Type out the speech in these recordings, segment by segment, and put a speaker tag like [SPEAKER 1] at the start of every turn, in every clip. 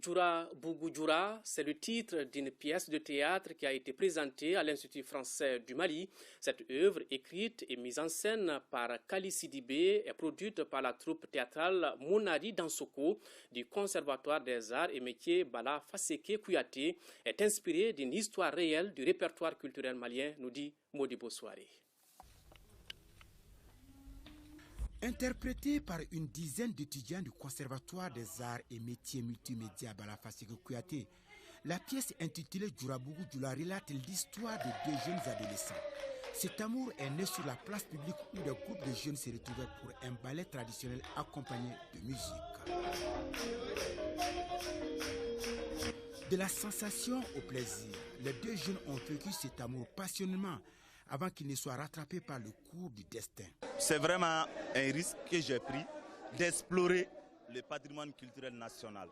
[SPEAKER 1] Djoura Bougou Djoura, c'est le titre d'une pièce de théâtre qui a été présentée à l'Institut français du Mali. Cette œuvre, écrite et mise en scène par Kali Sidibé, est produite par la troupe théâtrale Monari Dansoko du Conservatoire des Arts et Métiers Bala Faseke Kouyaté, est inspirée d'une histoire réelle du répertoire culturel malien, nous dit Modibo Soare.
[SPEAKER 2] Interprétée par une dizaine d'étudiants du Conservatoire des Arts et Métiers Multimédia Bala Faseke Kouyaté, la pièce intitulée Djoura Bougou Djoura relate l'histoire de deux jeunes adolescents. Cet amour est né sur la place publique où des groupes de jeunes se retrouvaient pour un ballet traditionnel accompagné de musique. De la sensation au plaisir, les deux jeunes ont vécu cet amour passionnément avant qu'il ne soit rattrapé par le cours du destin.
[SPEAKER 3] C'est vraiment un risque que j'ai pris d'explorer le patrimoine culturel national.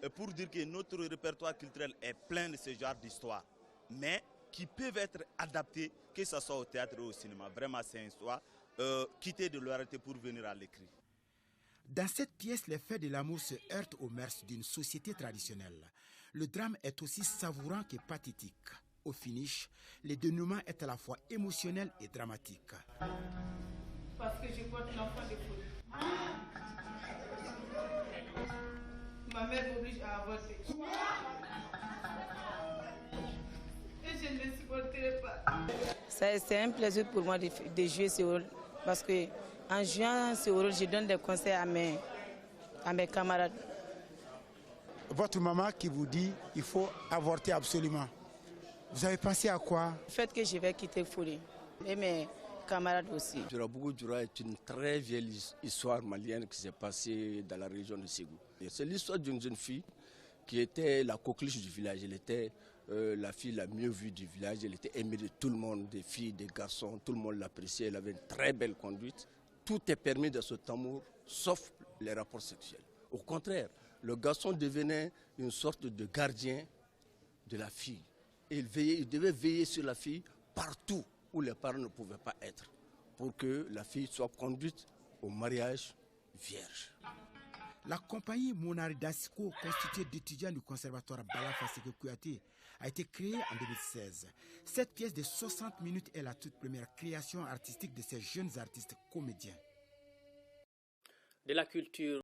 [SPEAKER 3] Et pour dire que notre répertoire culturel est plein de ce genre d'histoires, mais qui peuvent être adaptées, que ce soit au théâtre ou au cinéma. Vraiment, c'est une histoire. Quitter de l'oralité pour venir à l'écrit.
[SPEAKER 2] Dans cette pièce, les faits de l'amour se heurtent aux mœurs d'une société traditionnelle. Le drame est aussi savourant que pathétique. Au finish, le dénouement est à la fois émotionnel et dramatique.
[SPEAKER 4] Parce que je porte l'enfant de folie. Ma mère m'oblige à avorter. Et je ne le supporterai pas.
[SPEAKER 5] C'est un plaisir pour moi de jouer ce rôle. Parce que en jouant ce rôle, je donne des conseils à mes camarades.
[SPEAKER 2] Votre maman qui vous dit qu'il faut avorter absolument. Vous avez pensé à quoi?
[SPEAKER 5] Le fait que je vais quitter Folie et mes camarades aussi.
[SPEAKER 6] Djoura Bougou Djoura est une très vieille histoire malienne qui s'est passée dans la région de Ségou. C'est l'histoire d'une jeune fille qui était la coqueluche du village. Elle était la fille la mieux vue du village. Elle était aimée de tout le monde, des filles, des garçons. Tout le monde l'appréciait. Elle avait une très belle conduite. Tout est permis de cet amour, sauf les rapports sexuels. Au contraire, le garçon devenait une sorte de gardien de la fille. Il devait veiller sur la fille partout où les parents ne pouvaient pas être, pour que la fille soit conduite au mariage vierge.
[SPEAKER 2] La compagnie Monari Dansoko, constituée d'étudiants du Conservatoire Bala Faseke Kouyaté, a été créée en 2016. Cette pièce de 60 minutes est la toute première création artistique de ces jeunes artistes comédiens.
[SPEAKER 1] De la culture